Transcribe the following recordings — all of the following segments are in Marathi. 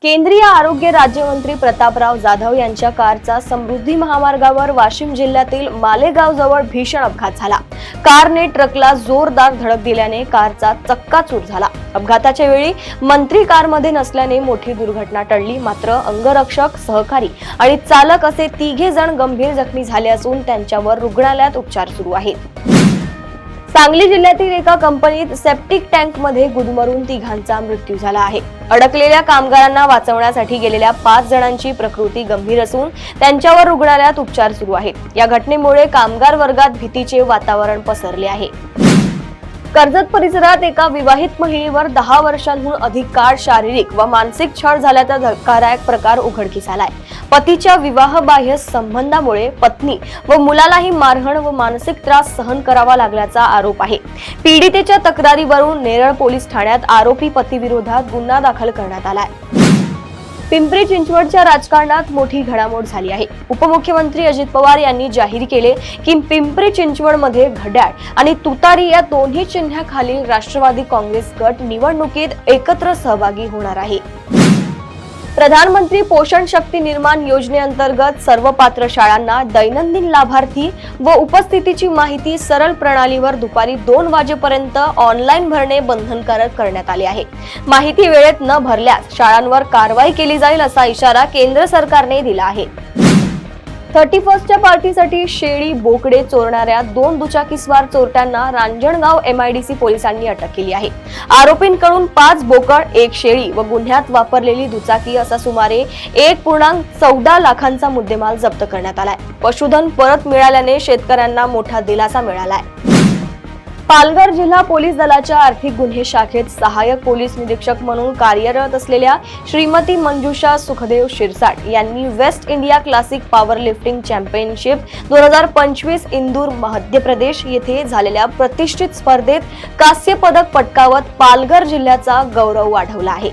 केंद्रीय आरोग्य राज्यमंत्री प्रतापराव जाधव यांच्या कारचा समृद्धी महामार्गावर वाशिम जिल्ह्यातील मालेगाव जवळ भीषण अपघात झाला। कारने ट्रकला जोरदार धडक दिल्याने कारचा चक्काचूर झाला। अपघाताच्या वेळी मंत्री कारमध्ये नसल्याने मोठी दुर्घटना टळली, मात्र अंगरक्षक, सहकारी आणि चालक असे तिघे जण गंभीर जखमी झाले असून त्यांच्यावर रुग्णालयात उपचार सुरू आहेत। सांगली जिल्ह्यातील एका कंपनीत सेप्टिक टँक मध्ये गुदमरून तिघांचा मृत्यू झाला आहे। अडकलेल्या कामगारांना वाचवण्यासाठी गेलेल्या 5 जणांची प्रकृती गंभीर असून त्यांच्यावर रुग्णालयात उपचार सुरू आहेत। या घटनेमुळे कामगार वर्गात भीतीचे वातावरण पसरले आहे। कर्जत परिसरात एका विवाहित महिलेवर 10 वर्षांहून अधिक काळ शारीरिक व मानसिक छळ झाल्याचा धक्कादायक प्रकार उघडकीस आलाय। पतीच्या विवाहबाह्य संबंधामुळे पत्नी व मुलालाही मारहाण व मानसिक त्रास सहन करावा लागल्याचा आरोप आहे। पीडितेच्या तक्रारीवरून नेरळ पोलीस ठाण्यात आरोपी पतीविरोधात गुन्हा दाखल करण्यात आलाय। पिंपरी चिंचवडच्या राजकारणात मोठी घडामोड झाली आहे। उपमुख्यमंत्री अजित पवार यांनी जाहीर केले की पिंपरी चिंचवडमध्ये घड्याळ आणि तुतारी या दोन्ही चिन्हाखालील राष्ट्रवादी काँग्रेस गट निवडणुकीत एकत्र सहभागी होणार आहे। प्रधानमंत्री पोषण शक्ती निर्माण योजनेअंतर्गत सर्व पात्र शाळांना दैनंदिन लाभार्थी व उपस्थितीची माहिती सरळ प्रणालीवर दुपारी 2 वाजेपर्यंत ऑनलाईन भरणे बंधनकारक करण्यात आले आहे। माहिती वेळेत न भरल्यास शाळांवर कारवाई केली जाईल असा इशारा केंद्र सरकारने दिला आहे। 31च्या पार्टीसाठी शेळी बोकडे चोरणाऱ्या 2 दुचाकीस्वार चोरट्यांना रांजणगाव MIDC पोलिसांनी अटक केली आहे। आरोपींकडून 5 बोकड, 1 शेळी व गुन्ह्यात वापरलेली दुचाकी असा सुमारे 1.14 लाखांचा मुद्देमाल जप्त करण्यात आलाय। पशुधन परत मिळाल्याने शेतकऱ्यांना मोठा दिलासा मिळालाय। पालघर जिल्हा पोलीस दलाच्या आर्थिक गुन्हे शाखेत सहाय्यक पोलीस निरीक्षक म्हणून कार्यरत असलेल्या श्रीमती मंजुषा सुखदेव शिरसाट यांनी waste India classic power lifting championship 2025 Indore Madhya Pradesh येथे झालेल्या प्रतिष्ठित स्पर्धेत कांस्य पदक पटकावत पालघर जिल्ह्याचा गौरव वाढवला आहे।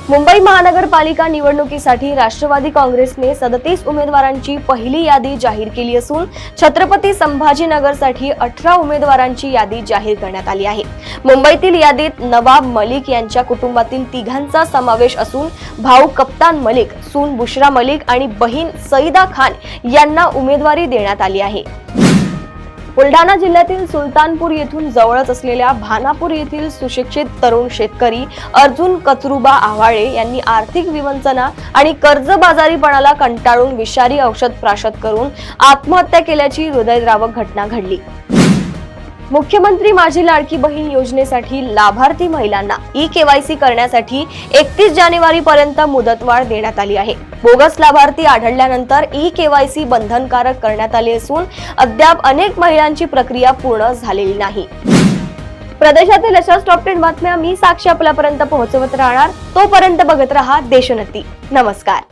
मुंबई महानगरपालिका निवडणुकीसाठी राष्ट्रवादी काँग्रेसने 37 उमेदवारांची पहिली यादी जाहीर केली असून छत्रपती संभाजीनगरसाठी 18 उमेदवारांची यादी जाहीर करण्यात आली आहे। मुंबईतील यादीत नवाब मलिक यांच्या कुटुंबातील तिघांचा समावेश असून भाऊ कप्तान मलिक, सून बुशरा मलिक आणि बहीण सईदा खान यांना उमेदवारी देण्यात आली आहे। बुलढाणा जिल्ह्यातील सुलतानपूर येथून जवळच असलेल्या भानापूर येथील सुशिक्षित तरुण शेतकरी अर्जुन कचरुबा आव्हाळे यांनी आर्थिक विवंचना आणि कर्जबाजारीपणाला कंटाळून विषारी औषध प्राशन करून आत्महत्या केल्याची हृदयद्रावक घटना घडली। मुख्यमंत्री माझी लाडकी बहीण योजनेसाठी लाभार्थी महिलांना ई-KYC करण्यासाठी 31 जानेवारी पर्यंत मुदतवाढ देण्यात आली आहे। बोगस लाभार्थी आढळल्यानंतर ई-KYC बंधनकारक करण्यात आले असून अद्याप अनेक महिलांची प्रक्रिया पूर्ण झालेली नाही। प्रदेशातील अशाच टॉप 10 बातम्या मी साक्षी आपल्यापर्यंत पोहोचवत राहणार। तोपर्यंत बघत रहा देशोन्नती। नमस्कार।